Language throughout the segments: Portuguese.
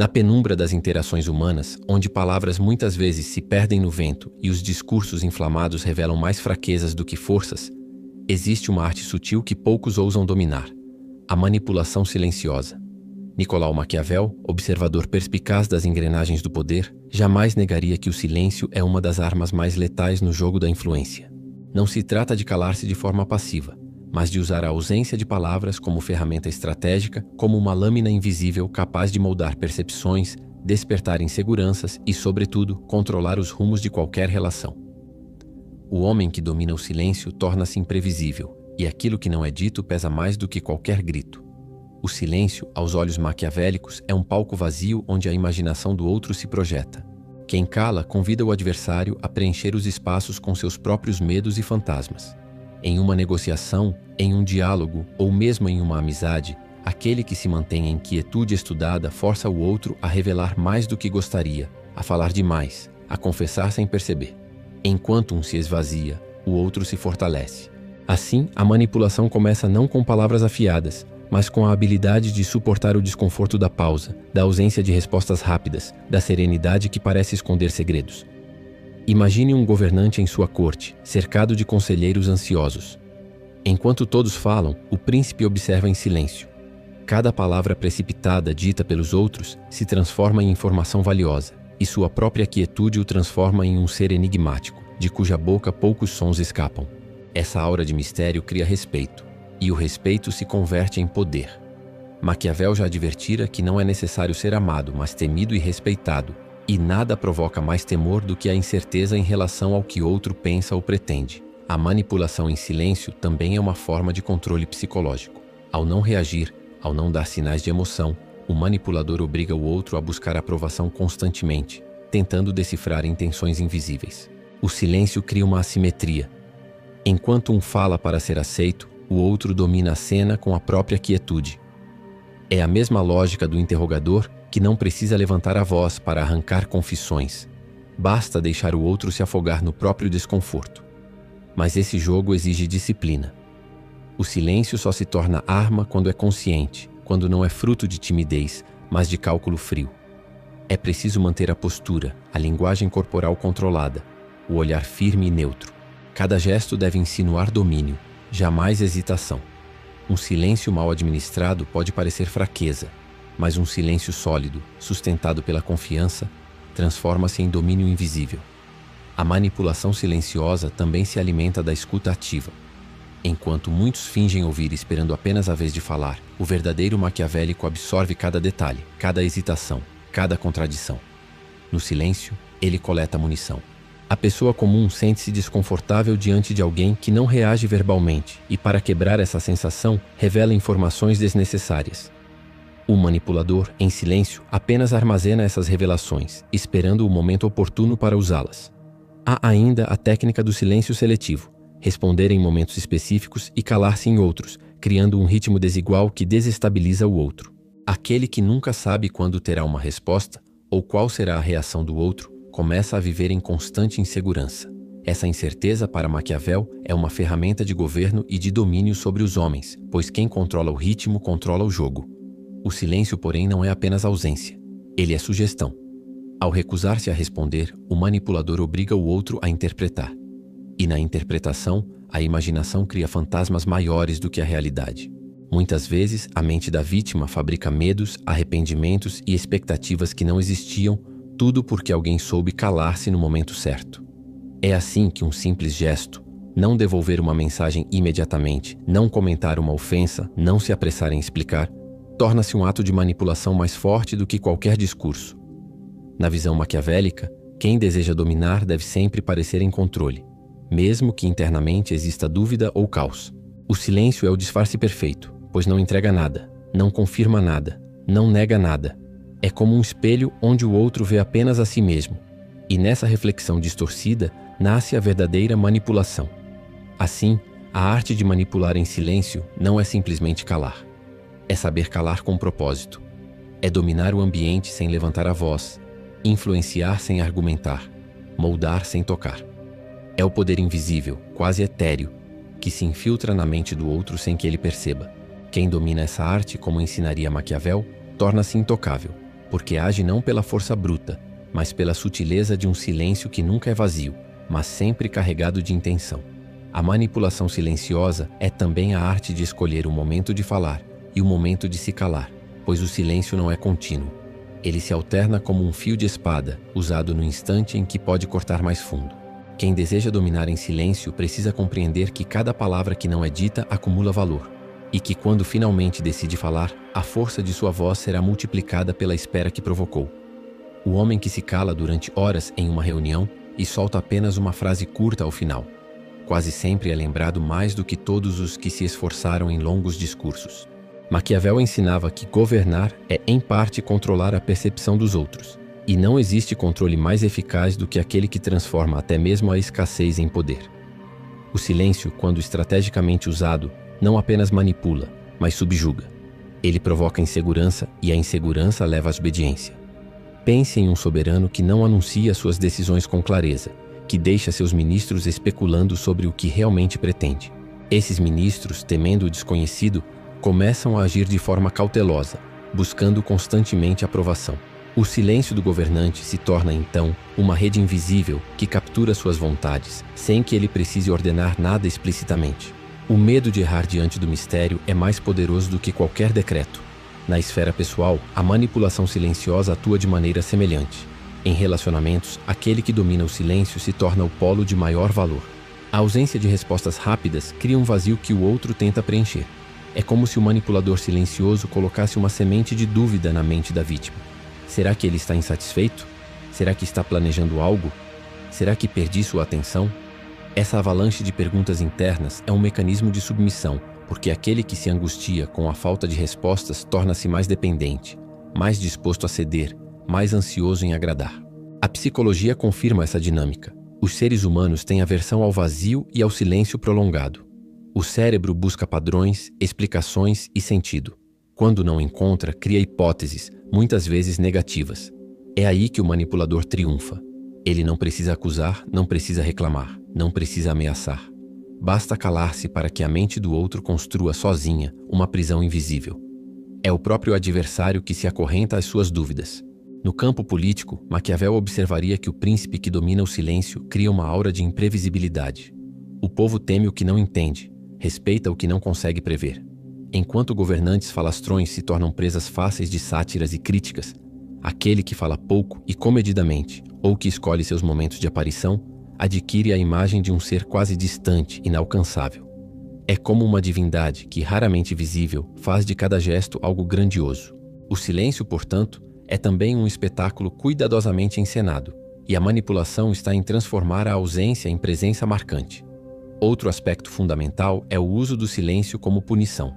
Na penumbra das interações humanas, onde palavras muitas vezes se perdem no vento e os discursos inflamados revelam mais fraquezas do que forças, existe uma arte sutil que poucos ousam dominar: a manipulação silenciosa. Nicolau Maquiavel, observador perspicaz das engrenagens do poder, jamais negaria que o silêncio é uma das armas mais letais no jogo da influência. Não se trata de calar-se de forma passiva, mas de usar a ausência de palavras como ferramenta estratégica, como uma lâmina invisível capaz de moldar percepções, despertar inseguranças e, sobretudo, controlar os rumos de qualquer relação. O homem que domina o silêncio torna-se imprevisível, e aquilo que não é dito pesa mais do que qualquer grito. O silêncio, aos olhos maquiavélicos, é um palco vazio onde a imaginação do outro se projeta. Quem cala convida o adversário a preencher os espaços com seus próprios medos e fantasmas. Em uma negociação, em um diálogo ou mesmo em uma amizade, aquele que se mantém em quietude estudada força o outro a revelar mais do que gostaria, a falar demais, a confessar sem perceber. Enquanto um se esvazia, o outro se fortalece. Assim, a manipulação começa não com palavras afiadas, mas com a habilidade de suportar o desconforto da pausa, da ausência de respostas rápidas, da serenidade que parece esconder segredos. Imagine um governante em sua corte, cercado de conselheiros ansiosos. Enquanto todos falam, o príncipe observa em silêncio. Cada palavra precipitada dita pelos outros se transforma em informação valiosa, e sua própria quietude o transforma em um ser enigmático, de cuja boca poucos sons escapam. Essa aura de mistério cria respeito, e o respeito se converte em poder. Maquiavel já advertira que não é necessário ser amado, mas temido e respeitado, e nada provoca mais temor do que a incerteza em relação ao que outro pensa ou pretende. A manipulação em silêncio também é uma forma de controle psicológico. Ao não reagir, ao não dar sinais de emoção, o manipulador obriga o outro a buscar aprovação constantemente, tentando decifrar intenções invisíveis. O silêncio cria uma assimetria. Enquanto um fala para ser aceito, o outro domina a cena com a própria quietude. É a mesma lógica do interrogador que não precisa levantar a voz para arrancar confissões. Basta deixar o outro se afogar no próprio desconforto. Mas esse jogo exige disciplina. O silêncio só se torna arma quando é consciente, quando não é fruto de timidez, mas de cálculo frio. É preciso manter a postura, a linguagem corporal controlada, o olhar firme e neutro. Cada gesto deve insinuar domínio, jamais hesitação. Um silêncio mal administrado pode parecer fraqueza, mas um silêncio sólido, sustentado pela confiança, transforma-se em domínio invisível. A manipulação silenciosa também se alimenta da escuta ativa. Enquanto muitos fingem ouvir esperando apenas a vez de falar, o verdadeiro maquiavélico absorve cada detalhe, cada hesitação, cada contradição. No silêncio, ele coleta munição. A pessoa comum sente-se desconfortável diante de alguém que não reage verbalmente e, para quebrar essa sensação, revela informações desnecessárias. O manipulador, em silêncio, apenas armazena essas revelações, esperando o momento oportuno para usá-las. Há ainda a técnica do silêncio seletivo: responder em momentos específicos e calar-se em outros, criando um ritmo desigual que desestabiliza o outro. Aquele que nunca sabe quando terá uma resposta ou qual será a reação do outro, começa a viver em constante insegurança. Essa incerteza, para Maquiavel, é uma ferramenta de governo e de domínio sobre os homens, pois quem controla o ritmo controla o jogo. O silêncio, porém, não é apenas ausência. Ele é sugestão. Ao recusar-se a responder, o manipulador obriga o outro a interpretar. E na interpretação, a imaginação cria fantasmas maiores do que a realidade. Muitas vezes, a mente da vítima fabrica medos, arrependimentos e expectativas que não existiam, tudo porque alguém soube calar-se no momento certo. É assim que um simples gesto, não devolver uma mensagem imediatamente, não comentar uma ofensa, não se apressar em explicar, torna-se um ato de manipulação mais forte do que qualquer discurso. Na visão maquiavélica, quem deseja dominar deve sempre parecer em controle, mesmo que internamente exista dúvida ou caos. O silêncio é o disfarce perfeito, pois não entrega nada, não confirma nada, não nega nada. É como um espelho onde o outro vê apenas a si mesmo, e nessa reflexão distorcida nasce a verdadeira manipulação. Assim, a arte de manipular em silêncio não é simplesmente calar. É saber calar com propósito. É dominar o ambiente sem levantar a voz, influenciar sem argumentar, moldar sem tocar. É o poder invisível, quase etéreo, que se infiltra na mente do outro sem que ele perceba. Quem domina essa arte, como ensinaria Maquiavel, torna-se intocável. porque age não pela força bruta, mas pela sutileza de um silêncio que nunca é vazio, mas sempre carregado de intenção. A manipulação silenciosa é também a arte de escolher o momento de falar e o momento de se calar, pois o silêncio não é contínuo. Ele se alterna como um fio de espada, usado no instante em que pode cortar mais fundo. Quem deseja dominar em silêncio precisa compreender que cada palavra que não é dita acumula valor, e que quando finalmente decide falar, a força de sua voz será multiplicada pela espera que provocou. O homem que se cala durante horas em uma reunião e solta apenas uma frase curta ao final, quase sempre é lembrado mais do que todos os que se esforçaram em longos discursos. Maquiavel ensinava que governar é, em parte, controlar a percepção dos outros, e não existe controle mais eficaz do que aquele que transforma até mesmo a escassez em poder. O silêncio, quando estrategicamente usado, não apenas manipula, mas subjuga. Ele provoca insegurança e a insegurança leva à desobediência. Pense em um soberano que não anuncia suas decisões com clareza, que deixa seus ministros especulando sobre o que realmente pretende. Esses ministros, temendo o desconhecido, começam a agir de forma cautelosa, buscando constantemente aprovação. O silêncio do governante se torna, então, uma rede invisível que captura suas vontades, sem que ele precise ordenar nada explicitamente. O medo de errar diante do mistério é mais poderoso do que qualquer decreto. Na esfera pessoal, a manipulação silenciosa atua de maneira semelhante. Em relacionamentos, aquele que domina o silêncio se torna o polo de maior valor. A ausência de respostas rápidas cria um vazio que o outro tenta preencher. É como se o manipulador silencioso colocasse uma semente de dúvida na mente da vítima. Será que ele está insatisfeito? Será que está planejando algo? Será que perdi sua atenção? Essa avalanche de perguntas internas é um mecanismo de submissão, porque aquele que se angustia com a falta de respostas torna-se mais dependente, mais disposto a ceder, mais ansioso em agradar. A psicologia confirma essa dinâmica. Os seres humanos têm aversão ao vazio e ao silêncio prolongado. O cérebro busca padrões, explicações e sentido. Quando não encontra, cria hipóteses, muitas vezes negativas. É aí que o manipulador triunfa. Ele não precisa acusar, não precisa reclamar, não precisa ameaçar. Basta calar-se para que a mente do outro construa sozinha uma prisão invisível. É o próprio adversário que se acorrenta às suas dúvidas. No campo político, Maquiavel observaria que o príncipe que domina o silêncio cria uma aura de imprevisibilidade. O povo teme o que não entende, respeita o que não consegue prever. Enquanto governantes falastrões se tornam presas fáceis de sátiras e críticas, aquele que fala pouco e comedidamente, ou que escolhe seus momentos de aparição, adquire a imagem de um ser quase distante, inalcançável. É como uma divindade que, raramente visível, faz de cada gesto algo grandioso. O silêncio, portanto, é também um espetáculo cuidadosamente encenado, e a manipulação está em transformar a ausência em presença marcante. Outro aspecto fundamental é o uso do silêncio como punição.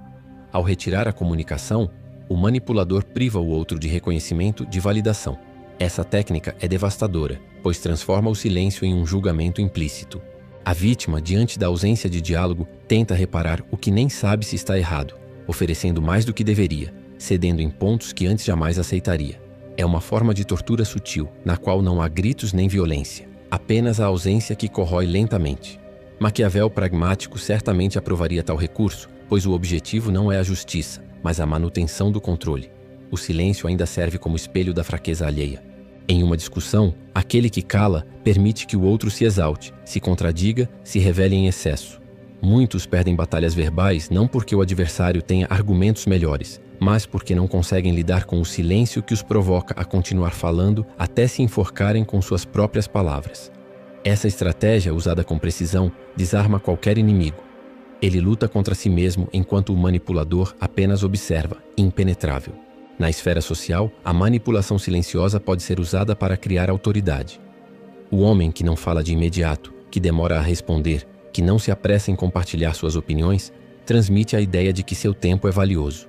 Ao retirar a comunicação, o manipulador priva o outro de reconhecimento, de validação. Essa técnica é devastadora, pois transforma o silêncio em um julgamento implícito. A vítima, diante da ausência de diálogo, tenta reparar o que nem sabe se está errado, oferecendo mais do que deveria, cedendo em pontos que antes jamais aceitaria. É uma forma de tortura sutil, na qual não há gritos nem violência, apenas a ausência que corrói lentamente. Maquiavel pragmático certamente aprovaria tal recurso, pois o objetivo não é a justiça, mas a manutenção do controle. O silêncio ainda serve como espelho da fraqueza alheia. Em uma discussão, aquele que cala permite que o outro se exalte, se contradiga, se revele em excesso. Muitos perdem batalhas verbais não porque o adversário tenha argumentos melhores, mas porque não conseguem lidar com o silêncio que os provoca a continuar falando até se enforcarem com suas próprias palavras. Essa estratégia, usada com precisão, desarma qualquer inimigo. Ele luta contra si mesmo enquanto o manipulador apenas observa, impenetrável. Na esfera social, a manipulação silenciosa pode ser usada para criar autoridade. O homem que não fala de imediato, que demora a responder, que não se apressa em compartilhar suas opiniões, transmite a ideia de que seu tempo é valioso.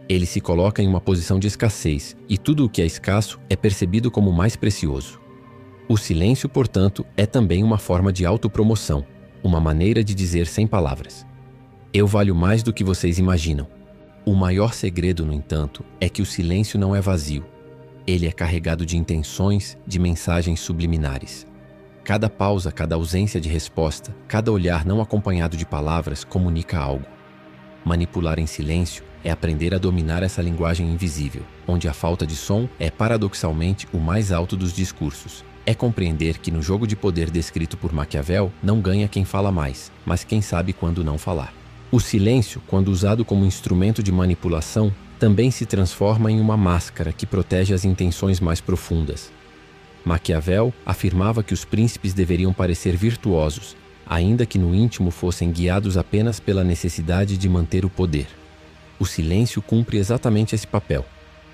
Ele se coloca em uma posição de escassez e tudo o que é escasso é percebido como mais precioso. O silêncio, portanto, é também uma forma de autopromoção, uma maneira de dizer sem palavras: eu valho mais do que vocês imaginam. O maior segredo, no entanto, é que o silêncio não é vazio. Ele é carregado de intenções, de mensagens subliminares. Cada pausa, cada ausência de resposta, cada olhar não acompanhado de palavras comunica algo. Manipular em silêncio é aprender a dominar essa linguagem invisível, onde a falta de som é paradoxalmente o mais alto dos discursos. É compreender que no jogo de poder descrito por Maquiavel, não ganha quem fala mais, mas quem sabe quando não falar. O silêncio, quando usado como instrumento de manipulação, também se transforma em uma máscara que protege as intenções mais profundas. Maquiavel afirmava que os príncipes deveriam parecer virtuosos, ainda que no íntimo fossem guiados apenas pela necessidade de manter o poder. O silêncio cumpre exatamente esse papel.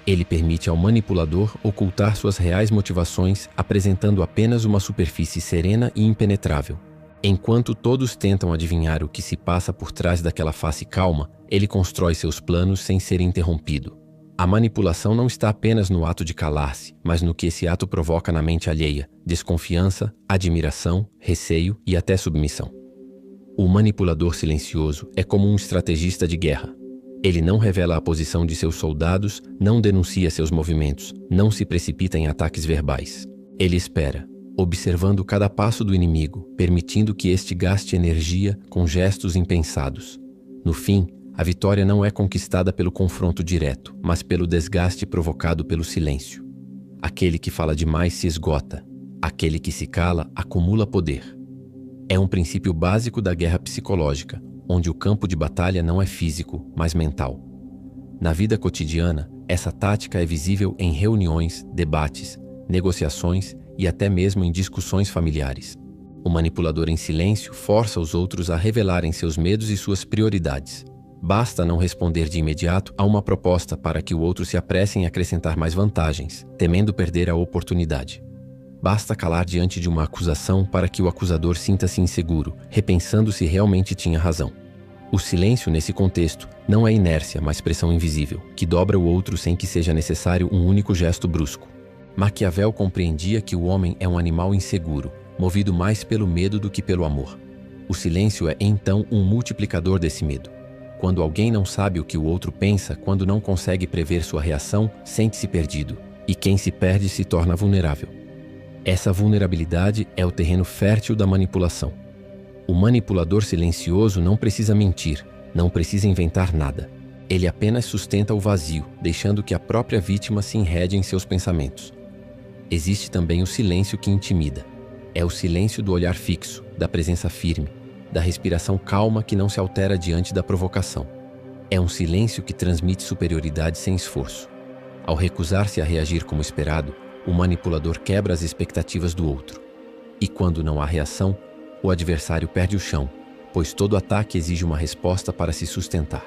Ele permite ao manipulador ocultar suas reais motivações, apresentando apenas uma superfície serena e impenetrável. Enquanto todos tentam adivinhar o que se passa por trás daquela face calma, ele constrói seus planos sem ser interrompido. A manipulação não está apenas no ato de calar-se, mas no que esse ato provoca na mente alheia: desconfiança, admiração, receio e até submissão. O manipulador silencioso é como um estrategista de guerra. Ele não revela a posição de seus soldados, não denuncia seus movimentos, não se precipita em ataques verbais. Ele espera, observando cada passo do inimigo, permitindo que este gaste energia com gestos impensados. No fim, a vitória não é conquistada pelo confronto direto, mas pelo desgaste provocado pelo silêncio. Aquele que fala demais se esgota. Aquele que se cala acumula poder. É um princípio básico da guerra psicológica, onde o campo de batalha não é físico, mas mental. Na vida cotidiana, essa tática é visível em reuniões, debates, negociações e até mesmo em discussões familiares. O manipulador em silêncio força os outros a revelarem seus medos e suas prioridades. Basta não responder de imediato a uma proposta para que o outro se apresse em acrescentar mais vantagens, temendo perder a oportunidade. Basta calar diante de uma acusação para que o acusador sinta-se inseguro, repensando se realmente tinha razão. O silêncio, nesse contexto, não é inércia, mas pressão invisível, que dobra o outro sem que seja necessário um único gesto brusco. Maquiavel compreendia que o homem é um animal inseguro, movido mais pelo medo do que pelo amor. O silêncio é, então, um multiplicador desse medo. Quando alguém não sabe o que o outro pensa, quando não consegue prever sua reação, sente-se perdido, e quem se perde se torna vulnerável. Essa vulnerabilidade é o terreno fértil da manipulação. O manipulador silencioso não precisa mentir, não precisa inventar nada. Ele apenas sustenta o vazio, deixando que a própria vítima se enrede em seus pensamentos. Existe também o silêncio que intimida. É o silêncio do olhar fixo, da presença firme, da respiração calma que não se altera diante da provocação. É um silêncio que transmite superioridade sem esforço. Ao recusar-se a reagir como esperado, o manipulador quebra as expectativas do outro. E quando não há reação, o adversário perde o chão, pois todo ataque exige uma resposta para se sustentar.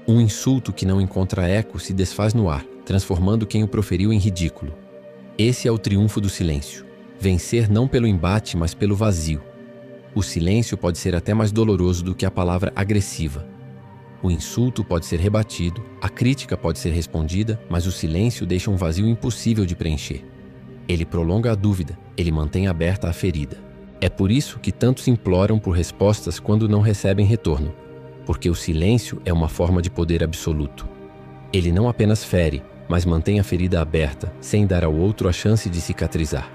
Um insulto que não encontra eco se desfaz no ar, transformando quem o proferiu em ridículo. Esse é o triunfo do silêncio. Vencer não pelo embate, mas pelo vazio. O silêncio pode ser até mais doloroso do que a palavra agressiva. O insulto pode ser rebatido, a crítica pode ser respondida, mas o silêncio deixa um vazio impossível de preencher. Ele prolonga a dúvida, ele mantém aberta a ferida. É por isso que tantos imploram por respostas quando não recebem retorno, porque o silêncio é uma forma de poder absoluto. Ele não apenas fere, mas mantém a ferida aberta, sem dar ao outro a chance de cicatrizar.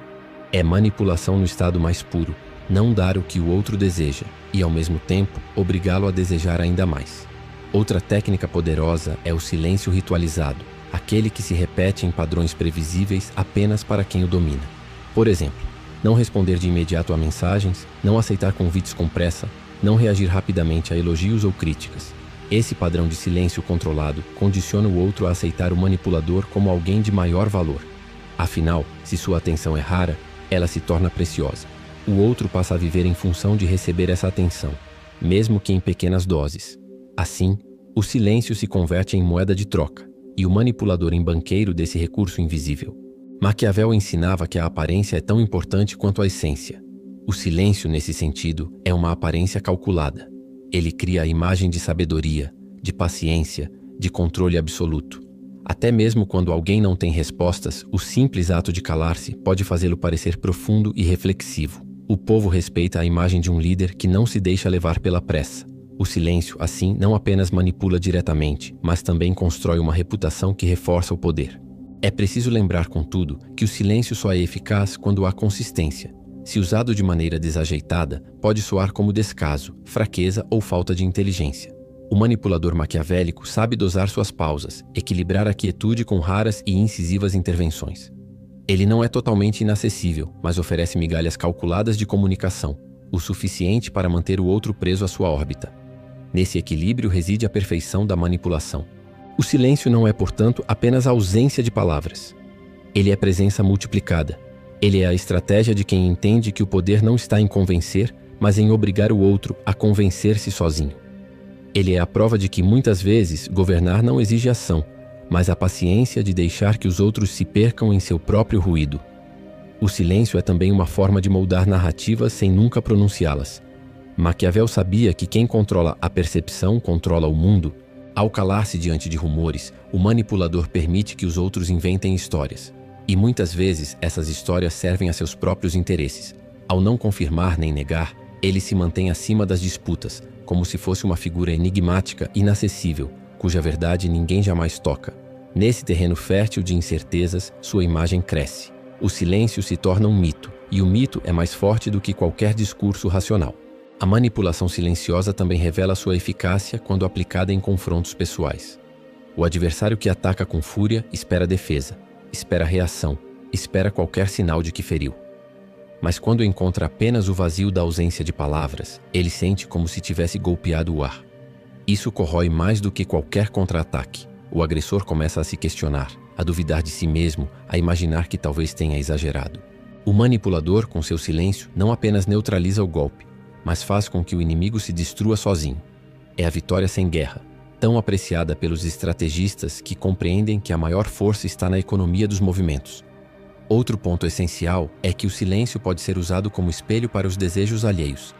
É manipulação no estado mais puro, não dar o que o outro deseja e, ao mesmo tempo, obrigá-lo a desejar ainda mais. Outra técnica poderosa é o silêncio ritualizado, aquele que se repete em padrões previsíveis apenas para quem o domina. Por exemplo, não responder de imediato a mensagens, não aceitar convites com pressa, não reagir rapidamente a elogios ou críticas. Esse padrão de silêncio controlado condiciona o outro a aceitar o manipulador como alguém de maior valor. Afinal, se sua atenção é rara, ela se torna preciosa. O outro passa a viver em função de receber essa atenção, mesmo que em pequenas doses. Assim, o silêncio se converte em moeda de troca, e o manipulador em banqueiro desse recurso invisível. Maquiavel ensinava que a aparência é tão importante quanto a essência. O silêncio, nesse sentido, é uma aparência calculada. Ele cria a imagem de sabedoria, de paciência, de controle absoluto. Até mesmo quando alguém não tem respostas, o simples ato de calar-se pode fazê-lo parecer profundo e reflexivo. O povo respeita a imagem de um líder que não se deixa levar pela pressa. O silêncio, assim, não apenas manipula diretamente, mas também constrói uma reputação que reforça o poder. É preciso lembrar, contudo, que o silêncio só é eficaz quando há consistência. Se usado de maneira desajeitada, pode soar como descaso, fraqueza ou falta de inteligência. O manipulador maquiavélico sabe dosar suas pausas, equilibrar a quietude com raras e incisivas intervenções. Ele não é totalmente inacessível, mas oferece migalhas calculadas de comunicação, o suficiente para manter o outro preso à sua órbita. Nesse equilíbrio reside a perfeição da manipulação. O silêncio não é, portanto, apenas a ausência de palavras. Ele é presença multiplicada. Ele é a estratégia de quem entende que o poder não está em convencer, mas em obrigar o outro a convencer-se sozinho. Ele é a prova de que, muitas vezes, governar não exige ação, mas a paciência de deixar que os outros se percam em seu próprio ruído. O silêncio é também uma forma de moldar narrativas sem nunca pronunciá-las. Maquiavel sabia que quem controla a percepção controla o mundo. Ao calar-se diante de rumores, o manipulador permite que os outros inventem histórias. E muitas vezes essas histórias servem a seus próprios interesses. Ao não confirmar nem negar, ele se mantém acima das disputas, como se fosse uma figura enigmática, inacessível, cuja verdade ninguém jamais toca. Nesse terreno fértil de incertezas, sua imagem cresce. O silêncio se torna um mito, e o mito é mais forte do que qualquer discurso racional. A manipulação silenciosa também revela sua eficácia quando aplicada em confrontos pessoais. O adversário que ataca com fúria espera defesa, espera reação, espera qualquer sinal de que feriu. Mas quando encontra apenas o vazio da ausência de palavras, ele sente como se tivesse golpeado o ar. Isso corrói mais do que qualquer contra-ataque. O agressor começa a se questionar, a duvidar de si mesmo, a imaginar que talvez tenha exagerado. O manipulador, com seu silêncio, não apenas neutraliza o golpe, mas faz com que o inimigo se destrua sozinho. É a vitória sem guerra, tão apreciada pelos estrategistas que compreendem que a maior força está na economia dos movimentos. Outro ponto essencial é que o silêncio pode ser usado como espelho para os desejos alheios.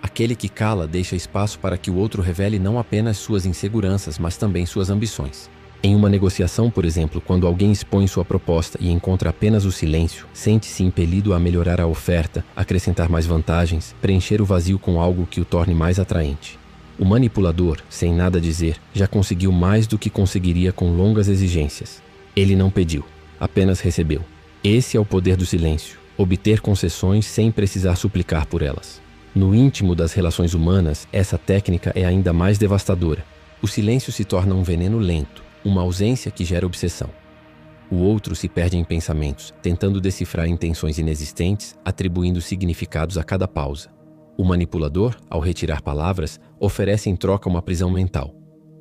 Aquele que cala deixa espaço para que o outro revele não apenas suas inseguranças, mas também suas ambições. Em uma negociação, por exemplo, quando alguém expõe sua proposta e encontra apenas o silêncio, sente-se impelido a melhorar a oferta, acrescentar mais vantagens, preencher o vazio com algo que o torne mais atraente. O manipulador, sem nada dizer, já conseguiu mais do que conseguiria com longas exigências. Ele não pediu, apenas recebeu. Esse é o poder do silêncio, obter concessões sem precisar suplicar por elas. No íntimo das relações humanas, essa técnica é ainda mais devastadora. O silêncio se torna um veneno lento, uma ausência que gera obsessão. O outro se perde em pensamentos, tentando decifrar intenções inexistentes, atribuindo significados a cada pausa. O manipulador, ao retirar palavras, oferece em troca uma prisão mental.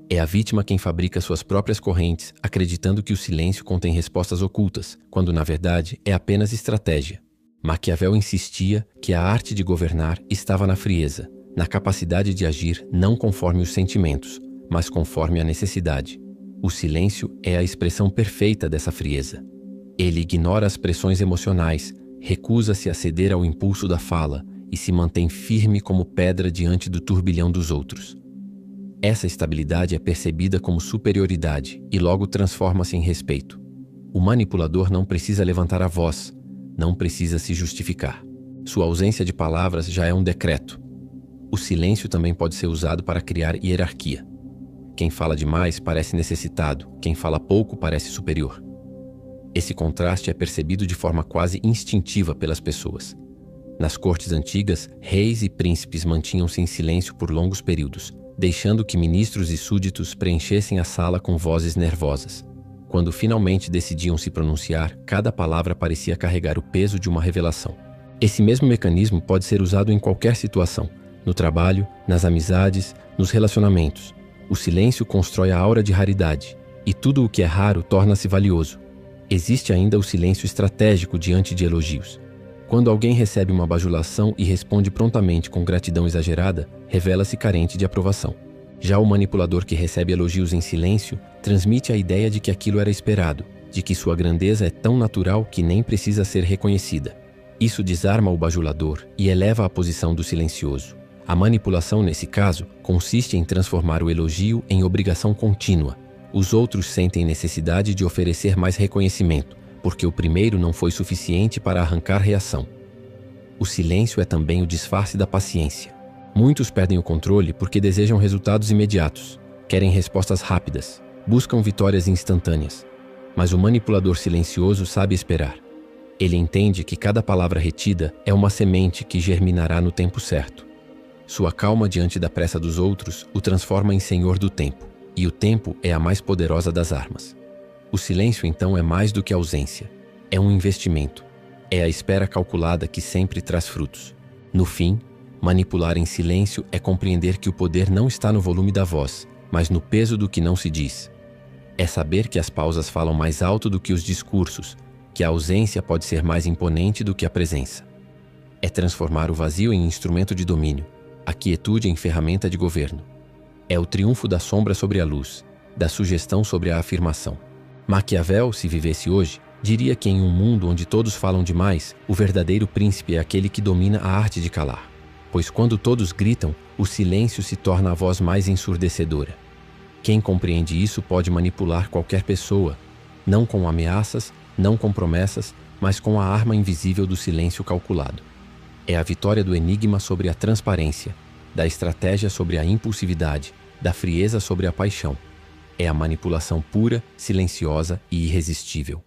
É a vítima quem fabrica suas próprias correntes, acreditando que o silêncio contém respostas ocultas, quando na verdade é apenas estratégia. Maquiavel insistia que a arte de governar estava na frieza, na capacidade de agir não conforme os sentimentos, mas conforme a necessidade. O silêncio é a expressão perfeita dessa frieza. Ele ignora as pressões emocionais, recusa-se a ceder ao impulso da fala e se mantém firme como pedra diante do turbilhão dos outros. Essa estabilidade é percebida como superioridade e logo transforma-se em respeito. O manipulador não precisa levantar a voz, não precisa se justificar. Sua ausência de palavras já é um decreto. O silêncio também pode ser usado para criar hierarquia. Quem fala demais parece necessitado, quem fala pouco parece superior. Esse contraste é percebido de forma quase instintiva pelas pessoas. Nas cortes antigas, reis e príncipes mantinham-se em silêncio por longos períodos, deixando que ministros e súditos preenchessem a sala com vozes nervosas. Quando finalmente decidiam se pronunciar, cada palavra parecia carregar o peso de uma revelação. Esse mesmo mecanismo pode ser usado em qualquer situação, no trabalho, nas amizades, nos relacionamentos. O silêncio constrói a aura de raridade, e tudo o que é raro torna-se valioso. Existe ainda o silêncio estratégico diante de elogios. Quando alguém recebe uma bajulação e responde prontamente com gratidão exagerada, revela-se carente de aprovação. Já o manipulador que recebe elogios em silêncio transmite a ideia de que aquilo era esperado, de que sua grandeza é tão natural que nem precisa ser reconhecida. Isso desarma o bajulador e eleva a posição do silencioso. A manipulação, nesse caso, consiste em transformar o elogio em obrigação contínua. Os outros sentem necessidade de oferecer mais reconhecimento, porque o primeiro não foi suficiente para arrancar reação. O silêncio é também o disfarce da paciência. Muitos perdem o controle porque desejam resultados imediatos, querem respostas rápidas, buscam vitórias instantâneas. Mas o manipulador silencioso sabe esperar. Ele entende que cada palavra retida é uma semente que germinará no tempo certo. Sua calma diante da pressa dos outros o transforma em senhor do tempo, e o tempo é a mais poderosa das armas. O silêncio, então, é mais do que ausência. É um investimento. É a espera calculada que sempre traz frutos. No fim, manipular em silêncio é compreender que o poder não está no volume da voz, mas no peso do que não se diz. É saber que as pausas falam mais alto do que os discursos, que a ausência pode ser mais imponente do que a presença. É transformar o vazio em instrumento de domínio, a quietude em ferramenta de governo. É o triunfo da sombra sobre a luz, da sugestão sobre a afirmação. Maquiavel, se vivesse hoje, diria que em um mundo onde todos falam demais, o verdadeiro príncipe é aquele que domina a arte de calar. Pois quando todos gritam, o silêncio se torna a voz mais ensurdecedora. Quem compreende isso pode manipular qualquer pessoa, não com ameaças, não com promessas, mas com a arma invisível do silêncio calculado. É a vitória do enigma sobre a transparência, da estratégia sobre a impulsividade, da frieza sobre a paixão. É a manipulação pura, silenciosa e irresistível.